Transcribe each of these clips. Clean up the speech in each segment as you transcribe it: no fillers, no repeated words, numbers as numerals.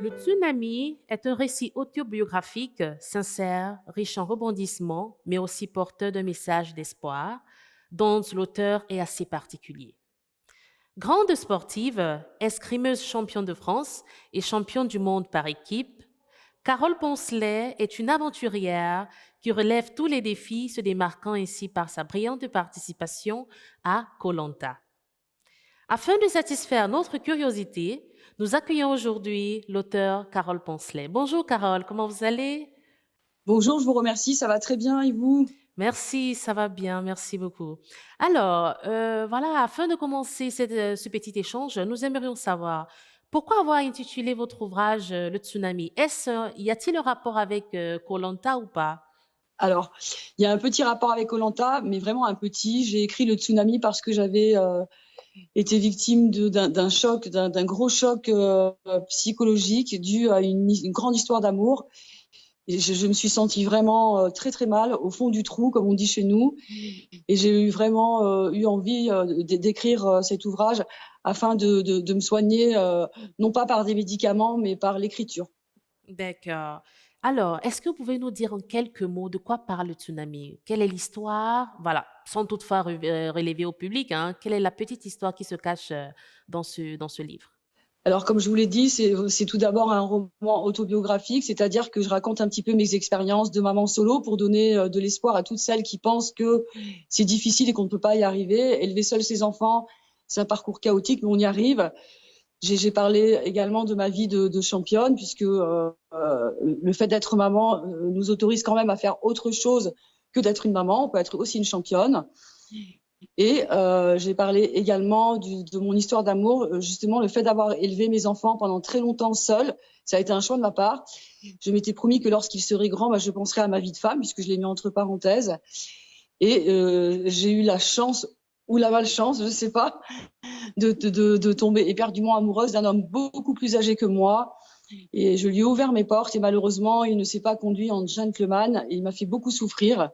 Le tsunami est un récit autobiographique, sincère, riche en rebondissements, mais aussi porteur d'un message d'espoir, dont l'auteur est assez particulier. Grande sportive, escrimeuse championne de France et championne du monde par équipe, Carole Poncelet est une aventurière qui relève tous les défis, se démarquant ainsi par sa brillante participation à koh. Afin de satisfaire notre curiosité, nous accueillons aujourd'hui l'auteur Carole Poncelet. Bonjour Carole, comment vous allez? Bonjour, je vous remercie, ça va très bien et vous? Merci, ça va bien, merci beaucoup. Alors, voilà, afin de commencer ce petit échange, nous aimerions savoir pourquoi avoir intitulé votre ouvrage Le Tsunami. Y a-t-il un rapport avec koh ou pas? Alors, il y a un petit rapport avec koh, mais vraiment un petit. J'ai écrit le tsunami parce que j'avais été victime d'un choc, d'un gros choc psychologique dû à une grande histoire d'amour. Et je me suis sentie vraiment très très mal au fond du trou, comme on dit chez nous. Et j'ai eu vraiment eu envie d'écrire cet ouvrage afin de me soigner, non pas par des médicaments, mais par l'écriture. D'accord. Alors, est-ce que vous pouvez nous dire en quelques mots de quoi parle le tsunami? Quelle est l'histoire? Voilà, sans toutefois relever au public, hein, quelle est la petite histoire qui se cache dans ce livre? Alors, comme je vous l'ai dit, c'est tout d'abord un roman autobiographique, c'est-à-dire que je raconte un petit peu mes expériences de maman solo pour donner de l'espoir à toutes celles qui pensent que c'est difficile et qu'on ne peut pas y arriver. Élever seul ses enfants, c'est un parcours chaotique, mais on y arrive. J'ai parlé également de ma vie de championne, puisque le fait d'être maman nous autorise quand même à faire autre chose que d'être une maman. On peut être aussi une championne. Et j'ai parlé également de mon histoire d'amour, justement le fait d'avoir élevé mes enfants pendant très longtemps seule, ça a été un choix de ma part. Je m'étais promis que lorsqu'ils seraient grands, bah, je penserai à ma vie de femme, puisque je l'ai mis entre parenthèses. Et j'ai eu la chance ou la malchance, je ne sais pas, de tomber éperdument amoureuse d'un homme beaucoup plus âgé que moi. Et je lui ai ouvert mes portes et malheureusement, il ne s'est pas conduit en gentleman et il m'a fait beaucoup souffrir.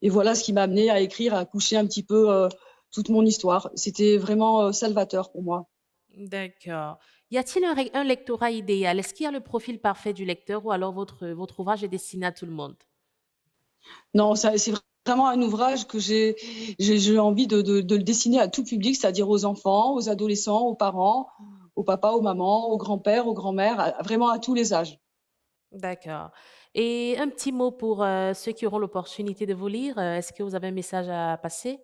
Et voilà ce qui m'a amené à écrire, à coucher un petit peu toute mon histoire. C'était vraiment salvateur pour moi. D'accord. Y a-t-il un lectorat idéal? Est-ce qu'il y a le profil parfait du lecteur ou alors votre ouvrage est destiné à tout le monde? Non, c'est vraiment un ouvrage que j'ai envie de le dessiner à tout public, c'est-à-dire aux enfants, aux adolescents, aux parents, aux papas, aux mamans, aux grands-pères, aux grands-mères, vraiment à tous les âges. D'accord. Et un petit mot pour ceux qui auront l'opportunité de vous lire. Est-ce que vous avez un message à passer?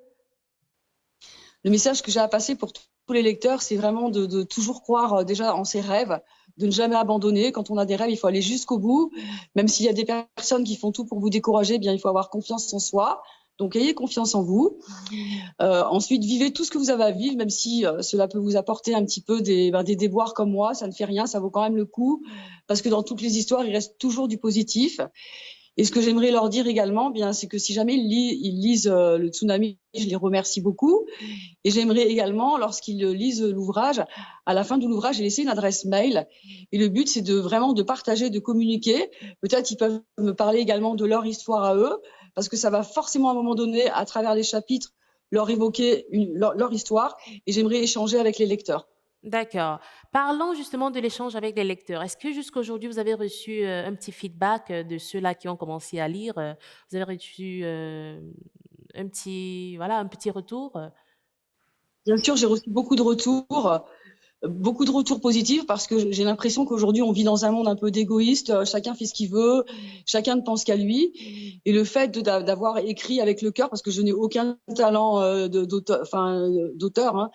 Le message que j'ai à passer pour tous les lecteurs, c'est vraiment de toujours croire déjà en ses rêves, de ne jamais abandonner. Quand on a des rêves, il faut aller jusqu'au bout. Même s'il y a des personnes qui font tout pour vous décourager, eh bien, il faut avoir confiance en soi. Donc, ayez confiance en vous. Ensuite, vivez tout ce que vous avez à vivre, même si cela peut vous apporter un petit peu des déboires comme moi. Ça ne fait rien, ça vaut quand même le coup. Parce que dans toutes les histoires, il reste toujours du positif. Et ce que j'aimerais leur dire également, bien, c'est que si jamais ils lisent le tsunami, je les remercie beaucoup. Et j'aimerais également, lorsqu'ils lisent l'ouvrage, à la fin de l'ouvrage, j'ai laissé une adresse mail. Et le but, c'est de vraiment de partager, de communiquer. Peut-être ils peuvent me parler également de leur histoire à eux, parce que ça va forcément à un moment donné, à travers les chapitres, leur évoquer leur histoire. Et j'aimerais échanger avec les lecteurs. D'accord. Parlons justement de l'échange avec les lecteurs. Est-ce que jusqu'à aujourd'hui, vous avez reçu un petit feedback de ceux-là qui ont commencé à lire? Vous avez reçu un petit retour? Bien sûr, j'ai reçu beaucoup de retours positifs parce que j'ai l'impression qu'aujourd'hui on vit dans un monde un peu d'égoïste, chacun fait ce qu'il veut, chacun ne pense qu'à lui. Et le fait d'avoir écrit avec le cœur, parce que je n'ai aucun talent d'auteur, hein.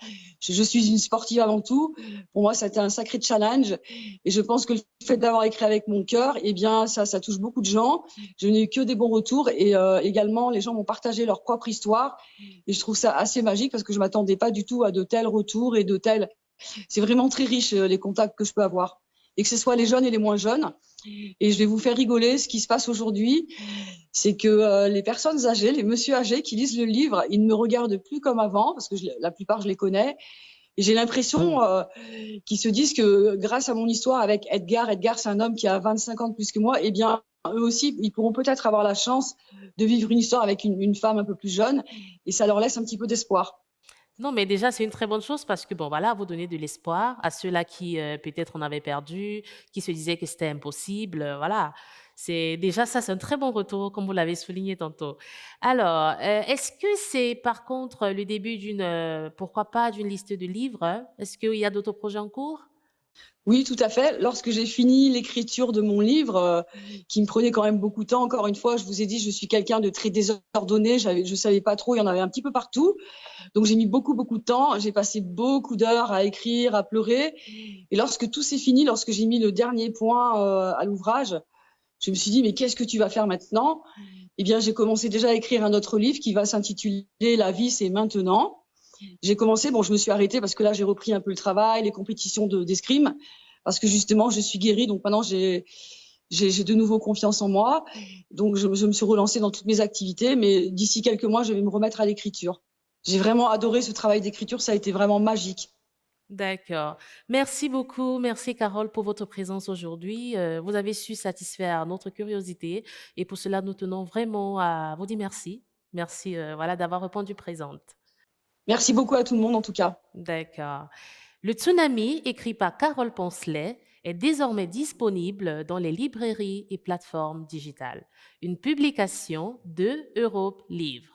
Je suis une sportive avant tout. Pour moi, ça a été un sacré challenge. Et je pense que le fait d'avoir écrit avec mon cœur, eh bien, ça touche beaucoup de gens. Je n'ai eu que des bons retours et également les gens m'ont partagé leur propre histoire. Et je trouve ça assez magique parce que je m'attendais pas du tout à de tels retours et de tels. C'est vraiment très riche, les contacts que je peux avoir. Et que ce soit les jeunes et les moins jeunes. Et je vais vous faire rigoler. Ce qui se passe aujourd'hui, c'est que les personnes âgées, les monsieur âgés qui lisent le livre, ils ne me regardent plus comme avant, parce que la plupart, je les connais. Et j'ai l'impression qu'ils se disent que grâce à mon histoire avec Edgar, c'est un homme qui a 25 ans de plus que moi, eh bien, eux aussi, ils pourront peut-être avoir la chance de vivre une histoire avec une femme un peu plus jeune. Et ça leur laisse un petit peu d'espoir. Non, mais déjà, c'est une très bonne chose parce que, bon, voilà, vous donnez de l'espoir à ceux-là qui, peut-être en avaient perdu, qui se disaient que c'était impossible, voilà. C'est déjà ça, c'est un très bon retour, comme vous l'avez souligné tantôt. Alors, est-ce que c'est par contre le début d'une, pourquoi pas d'une liste de livres? Est-ce qu'il y a d'autres projets en cours? Oui, tout à fait. Lorsque j'ai fini l'écriture de mon livre, qui me prenait quand même beaucoup de temps, encore une fois, je vous ai dit, je suis quelqu'un de très désordonné, je savais pas trop, il y en avait un petit peu partout. Donc j'ai mis beaucoup, beaucoup de temps. J'ai passé beaucoup d'heures à écrire, à pleurer. Et lorsque tout s'est fini, lorsque j'ai mis le dernier point à l'ouvrage, je me suis dit, mais qu'est-ce que tu vas faire maintenant? Eh bien, j'ai commencé déjà à écrire un autre livre qui va s'intituler La vie, c'est maintenant. J'ai commencé, bon, je me suis arrêtée parce que là, j'ai repris un peu le travail, les compétitions d'escrime, parce que justement, je suis guérie. Donc maintenant, j'ai de nouveau confiance en moi. Donc, je me suis relancée dans toutes mes activités. Mais d'ici quelques mois, je vais me remettre à l'écriture. J'ai vraiment adoré ce travail d'écriture. Ça a été vraiment magique. D'accord. Merci beaucoup. Merci Carole pour votre présence aujourd'hui. Vous avez su satisfaire notre curiosité et pour cela, nous tenons vraiment à vous dire merci. Merci, voilà, d'avoir répondu présente. Merci beaucoup à tout le monde, en tout cas. D'accord. Le Tsunami, écrit par Carole Poncelet, est désormais disponible dans les librairies et plateformes digitales. Une publication de Europe Livre.